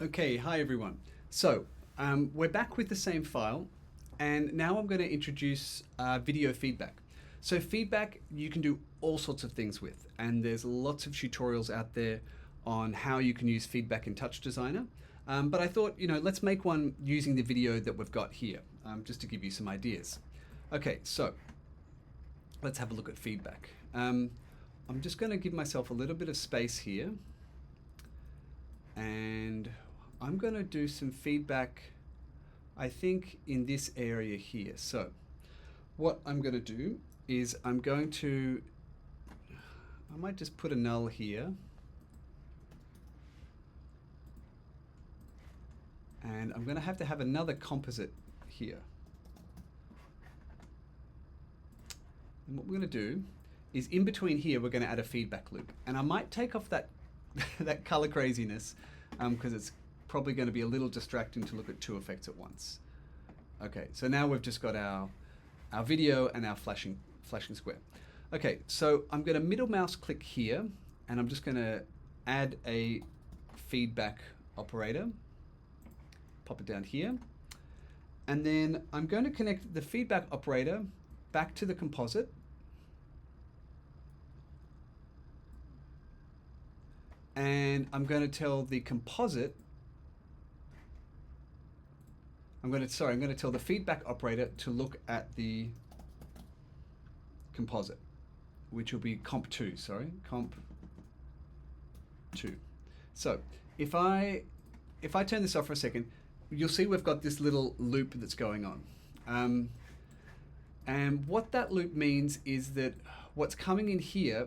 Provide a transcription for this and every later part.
Okay, hi everyone. So we're back with the same file, and now I'm going to introduce video feedback. So feedback you can do all sorts of things with, and there's lots of tutorials out there on how you can use feedback in Touch Designer. But I thought, let's make one using the video that we've got here, just to give you some ideas. Okay, so let's have a look at feedback. I'm just going to give myself a little bit of space here, and I'm going to do some feedback, I think, in this area here. So what I'm going to do is I might just put a null here, and I'm going to have another composite here. And what we're going to do is in between here we're going to add a feedback loop, and I might take off that that color craziness because it's probably going to be a little distracting to look at two effects at once. Okay, so now we've just got our video and our flashing square. Okay, so I'm going to middle mouse click here, and I'm just going to add a feedback operator, pop it down here, and then I'm going to connect the feedback operator back to the composite, and I'm going to tell the composite, I'm going to tell the feedback operator to look at the composite, which will be comp2, comp2. So if I turn this off for a second, you'll see we've got this little loop that's going on. And what that loop means is that what's coming in here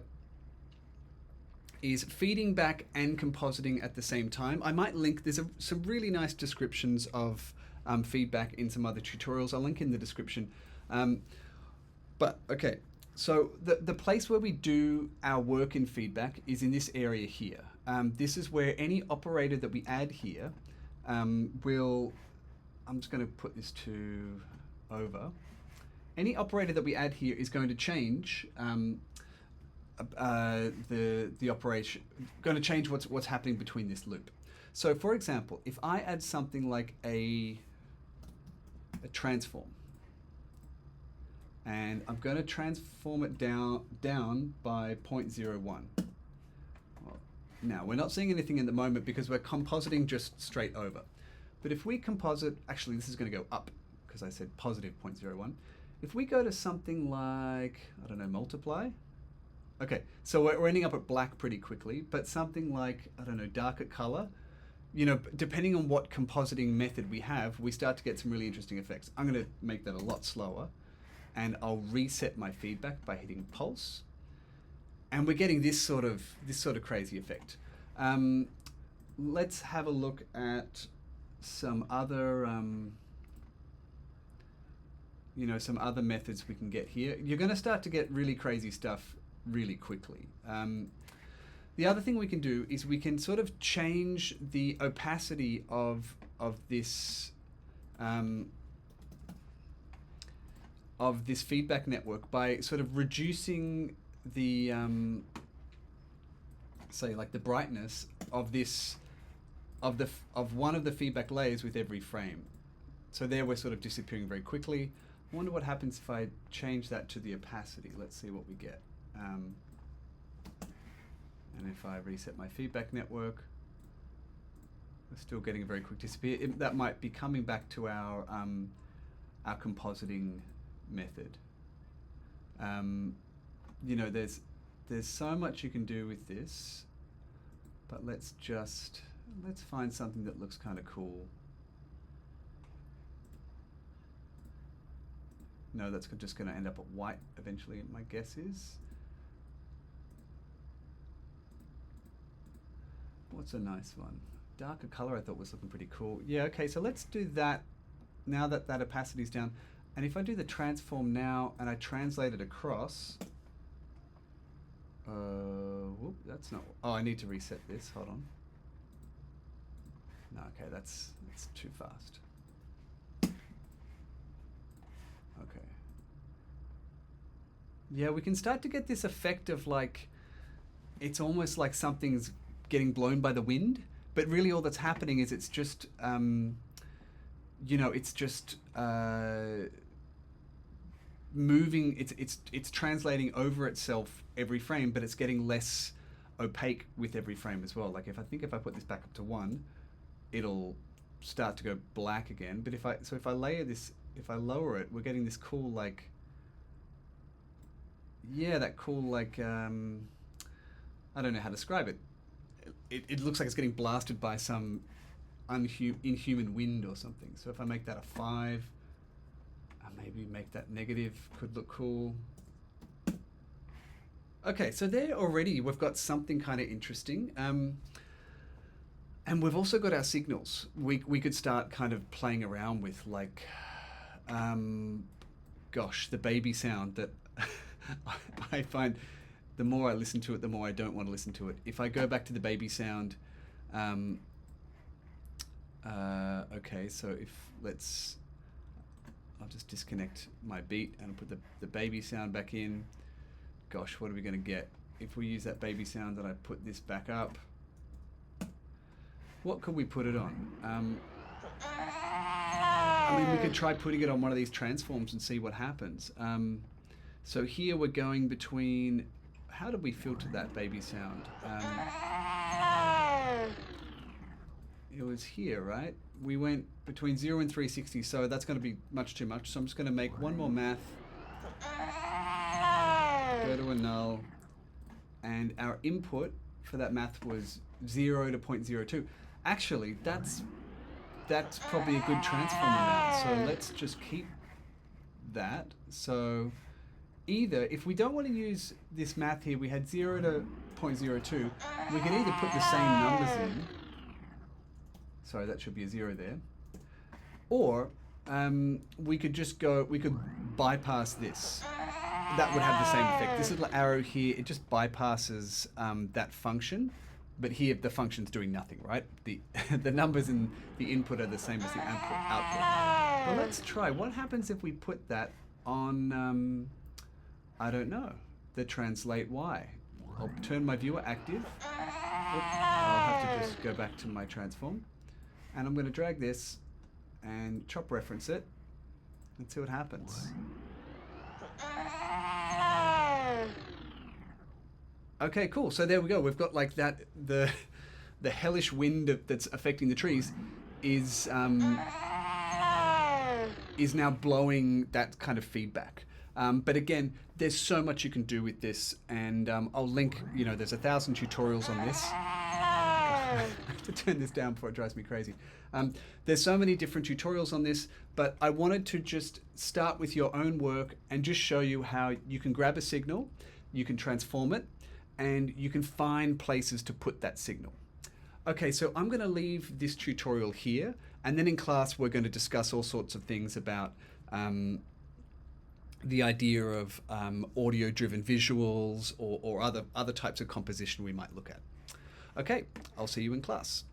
is feeding back and compositing at the same time. I might link, there's some really nice descriptions of feedback in some other tutorials. I'll link in the description. But okay, so the place where we do our work in feedback is in this area here. This is where any operator that we add here I'm just going to put this to over. Any operator that we add here is going to change the operation, going to change what's happening between this loop. So for example, if I add something like a transform, and I'm going to transform it down by 0.01. Well, now we're not seeing anything in the moment because we're compositing just straight over. But if we composite, actually this is going to go up because I said positive 0.01. If we go to something like, I don't know, multiply. Okay, so we're ending up at black pretty quickly, but something like, I don't know, darker color, depending on what compositing method we have, we start to get some really interesting effects. I'm going to make that a lot slower, and I'll reset my feedback by hitting pulse, and we're getting this sort of crazy effect. Let's have a look at some other some other methods we can get here. You're going to start to get really crazy stuff really quickly. The other thing we can do is we can sort of change the opacity of this feedback network by sort of reducing the say like the brightness of one of the feedback layers with every frame. So there we're sort of disappearing very quickly. I wonder what happens if I change that to the opacity. Let's see what we get. And if I reset my feedback network, we're still getting a very quick disappear. That might be coming back to our compositing method. There's so much you can do with this, but let's find something that looks kind of cool. No, that's just going to end up at white eventually, my guess is. What's a nice one? Darker color I thought was looking pretty cool. Yeah, okay, so let's do that now that that opacity's down. And if I do the transform now and I translate it across, whoop, that's not, oh, I need to reset this, hold on. No, okay, that's too fast. Okay. Yeah, we can start to get this effect of like, it's almost like something's getting blown by the wind, but really all that's happening is it's just, it's just moving. It's translating over itself every frame, but it's getting less opaque with every frame as well. Like if I put this back up to 1, it'll start to go black again. But if I layer this, if I lower it, we're getting this cool like, that cool like, I don't know how to describe it. It looks like it's getting blasted by some inhuman wind or something. So if I make that a 5, maybe make that negative, could look cool. Okay, so there already we've got something kind of interesting. And we've also got our signals. We could start kind of playing around with like, the baby sound that I find the more I listen to it, the more I don't want to listen to it. If I go back to the baby sound, okay, so I'll just disconnect my beat and put the baby sound back in. Gosh, what are we going to get? If we use that baby sound and I put this back up, what could we put it on? I mean, we could try putting it on one of these transforms and see what happens. So here we're going between, how did we filter that baby sound? It was here, right? We went between 0 and 360, so that's going to be much too much. So I'm just going to make one more math. Go to a null. And our input for that math was 0 to 0.02. Actually, that's probably a good transform amount. So let's just keep that. So either, if we don't want to use this math here, we had 0 to 0.02, we can either put the same numbers in. Sorry, that should be a 0 there. Or we could bypass this. That would have the same effect. This little arrow here, it just bypasses that function, but here the function's doing nothing, right? The numbers in the input are the same as the output. But let's try. What happens if we put that on, I don't know, the translate Y? I'll turn my viewer active. I'll have to just go back to my transform. And I'm going to drag this and chop reference it and see what happens. Okay, cool. So there we go. We've got like that, the hellish wind that's affecting the trees is now blowing that kind of feedback. But again, there's so much you can do with this, and I'll link, there's 1,000 tutorials on this. I have to turn this down before it drives me crazy. There's so many different tutorials on this, but I wanted to just start with your own work and just show you how you can grab a signal, you can transform it, and you can find places to put that signal. Okay, so I'm going to leave this tutorial here, and then in class we're going to discuss all sorts of things about the idea of audio-driven visuals or other types of composition we might look at. Okay, I'll see you in class.